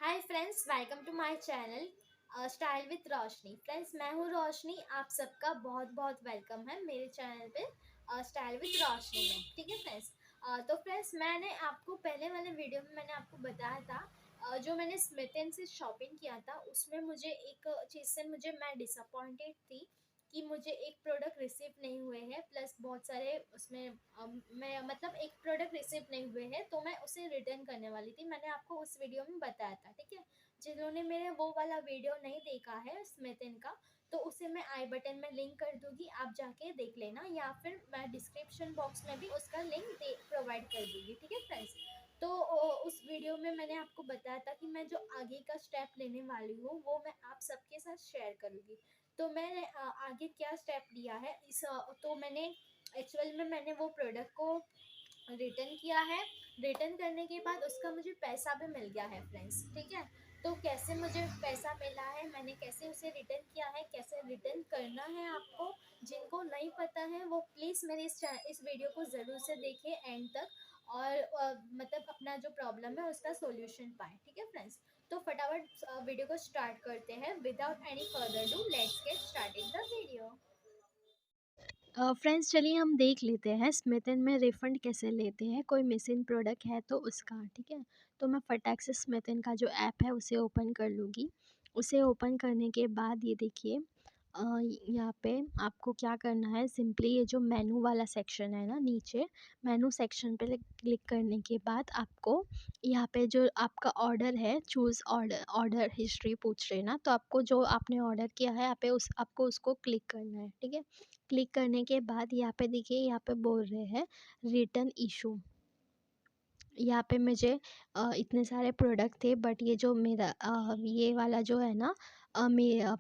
Hi friends, welcome to my channel style with Roshni. Friends, मैं हूँ रोशनी। आप सबका बहुत बहुत वेलकम है मेरे चैनल पे स्टाइल विथ रोशनी में। ठीक है फ्रेंड्स। तो फ्रेंड्स, मैंने आपको पहले वाले वीडियो में मैंने आपको बताया था जो मैंने स्मिथ एंड से शॉपिंग किया था उसमें मुझे एक चीज़ से मैं डिसअपॉइंटेड थी कि मुझे एक प्रोडक्ट रिसीव नहीं हुए हैं, प्लस बहुत सारे उसमें मैं मतलब एक प्रोडक्ट रिसीव नहीं हुए हैं तो मैं उसे रिटर्न करने वाली थी। मैंने आपको उस वीडियो में बताया था, ठीक है। जिन्होंने मेरे वो वाला वीडियो नहीं देखा है स्मिथन का, तो उसे मैं आई बटन में लिंक कर दूंगी, आप जाके देख लेना, या फिर मैं डिस्क्रिप्शन बॉक्स में भी उसका लिंक प्रोवाइड कर दूंगी, ठीक है फ्रेंड्स। तो उस वीडियो में मैंने आपको बताया था कि मैं जो आगे का स्टेप लेने वाली हूँ वो मैं आप सबके साथ शेयर करूँगी। तो मैंने आगे क्या स्टेप लिया है तो मैंने एक्चुअल में मैंने वो प्रोडक्ट को रिटर्न किया है। रिटर्न करने के बाद उसका मुझे पैसा भी मिल गया है फ्रेंड्स, ठीक है। तो कैसे मुझे पैसा मिला है, मैंने कैसे उसे रिटर्न किया है, कैसे रिटर्न करना है, आपको जिनको नहीं पता है वो प्लीज़ मेरे इस वीडियो को ज़रूर से देखें एंड तक, और मतलब अपना जो प्रॉब्लम है उसका सॉल्यूशन पाएँ, ठीक है फ्रेंड्स। तो फटाफट वीडियो को स्टार्ट करते हैं। Without any further do let's get started the video. Friends, चलिए हम देख लेते हैं स्मिथ एंड में रिफ़ंड कैसे लेते हैं। कोई मिसिंग प्रोडक्ट है तो उसका, ठीक है। तो मैं फटाक से स्मिथ एंड का जो ऐप है उसे ओपन कर लूँगी। उसे ओपन करने के बाद ये देखिए, यहाँ पे आपको क्या करना है, सिंपली ये जो मेनू वाला सेक्शन है ना नीचे, मेनू सेक्शन पे क्लिक करने के बाद आपको यहाँ पे जो आपका ऑर्डर है, चूज़ ऑर्डर ऑर्डर हिस्ट्री पूछ रहे हैं ना, तो आपको जो आपने ऑर्डर किया है यहाँ पे आपको उसको क्लिक करना है, ठीक है। क्लिक करने के बाद यहाँ पे देखिए, यहाँ पे बोल रहे हैं रिटर्न इशू। यहाँ पे मुझे इतने सारे प्रोडक्ट थे, बट ये जो मेरा ये वाला जो है ना, मेरा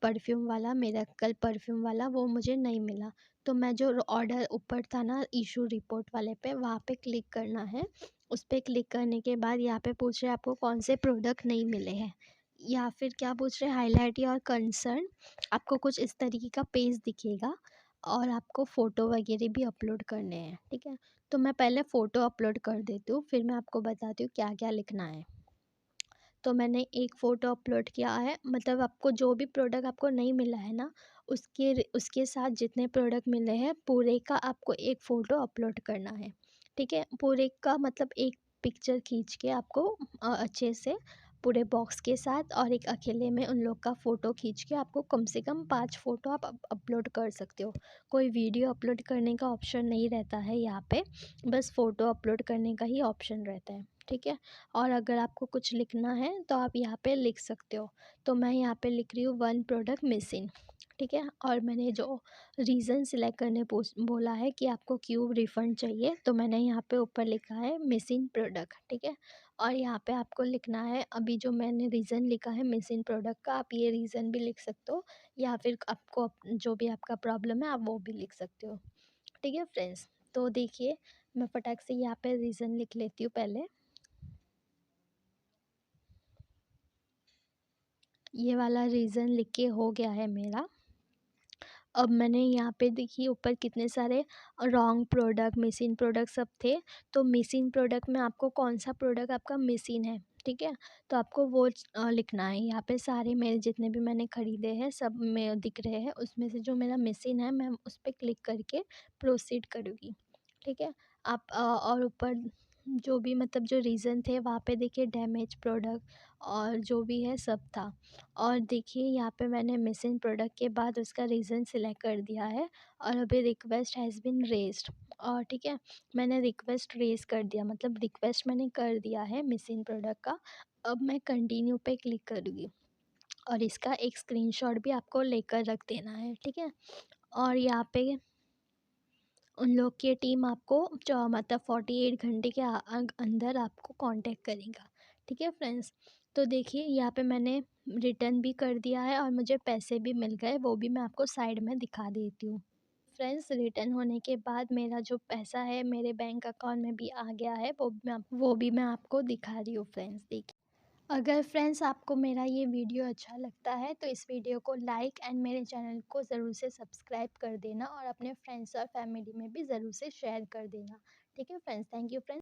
परफ्यूम वाला, मिरेकल परफ्यूम वाला, वो मुझे नहीं मिला। तो मैं जो ऑर्डर ऊपर था ना इशू रिपोर्ट वाले पे, वहाँ पे क्लिक करना है। उस पे क्लिक करने के बाद यहाँ पे पूछ रहे हैं आपको कौन से प्रोडक्ट नहीं मिले हैं, या फिर क्या पूछ रहे हैं, हाईलाइट योर कंसर्न। आपको कुछ इस तरीके का पेज दिखेगा और आपको फ़ोटो वगैरह भी अपलोड करने हैं, ठीक है। तो मैं पहले फ़ोटो अपलोड कर देती हूँ, फिर मैं आपको बताती हूँ क्या-क्या लिखना है। तो मैंने एक फ़ोटो अपलोड किया है, मतलब आपको जो भी प्रोडक्ट आपको नहीं मिला है ना, उसके साथ जितने प्रोडक्ट मिले हैं पूरे का आपको एक फ़ोटो अपलोड करना है, ठीक है। पूरे का मतलब एक पिक्चर खींच के आपको अच्छे से पूरे बॉक्स के साथ, और एक अकेले में उन लोग का फ़ोटो खींच के आपको कम से कम 5 फ़ोटो आप अपलोड कर सकते हो। कोई वीडियो अपलोड करने का ऑप्शन नहीं रहता है यहाँ पे, बस फ़ोटो अपलोड करने का ही ऑप्शन रहता है, ठीक है। और अगर आपको कुछ लिखना है तो आप यहाँ पे लिख सकते हो। तो मैं यहाँ पे लिख रही हूँ 1 प्रोडक्ट मिसिंग, ठीक है। और मैंने जो रीज़न सिलेक्ट करने बोला है कि आपको क्यों रिफ़ंड चाहिए, तो मैंने यहाँ पे ऊपर लिखा है मिसिंग प्रोडक्ट, ठीक है। और यहाँ पे आपको लिखना है, अभी जो मैंने रीज़न लिखा है मिसिंग प्रोडक्ट का, आप ये रीज़न भी लिख सकते हो, या फिर आपको जो भी आपका प्रॉब्लम है आप वो भी लिख सकते हो, ठीक है फ्रेंड्स। तो देखिए, मैं फटाक से यहाँ पे रीज़न लिख लेती हूँ पहले। ये वाला रीज़न लिख के हो गया है मेरा। अब मैंने यहाँ पे देखिए ऊपर कितने सारे रॉन्ग प्रोडक्ट, मिसिंग प्रोडक्ट सब थे। तो मिसिंग प्रोडक्ट में आपको कौन-सा प्रोडक्ट आपका मिसिंग है, ठीक है? तो आपको वो लिखना है। यहाँ पे सारे मेरे जितने भी मैंने खरीदे हैं सब में दिख रहे हैं, उसमें से जो मेरा मिसिंग है मैं उस पे क्लिक करके प्रोसीड करूँगी, ठीक है? आप और ऊपर जो भी मतलब जो रीज़न थे वहाँ पे देखिए डैमेज प्रोडक्ट और जो भी है सब था। और देखिए यहाँ पे मैंने मिसिंग प्रोडक्ट के बाद उसका रीज़न सिलेक्ट कर दिया है, और अभी रिक्वेस्ट हैज़ बीन रेज़्ड, और ठीक है, मैंने रिक्वेस्ट रेज़ कर दिया, मतलब रिक्वेस्ट मैंने कर दिया है मिसिंग प्रोडक्ट का। अब मैं कंटिन्यू पे क्लिक करूँगी, और इसका एक स्क्रीनशॉट भी आपको लेकर रख देना है, ठीक है। और यहाँ पे उन लोग की टीम आपको मतलब 48 घंटे के अंदर आपको कांटेक्ट करेगा, ठीक है फ्रेंड्स। तो देखिए यहाँ पे मैंने रिटर्न भी कर दिया है और मुझे पैसे भी मिल गए, वो भी मैं आपको साइड में दिखा देती हूँ। फ्रेंड्स, रिटर्न होने के बाद मेरा जो पैसा है मेरे बैंक अकाउंट में भी आ गया है, वो भी मैं आपको दिखा रही हूँ फ्रेंड्स, देखिए। अगर फ्रेंड्स आपको मेरा ये वीडियो अच्छा लगता है तो इस वीडियो को लाइक एंड मेरे चैनल को ज़रूर से सब्सक्राइब कर देना, और अपने फ्रेंड्स और फैमिली में भी ज़रूर से शेयर कर देना, ठीक है फ्रेंड्स। Thank you friends.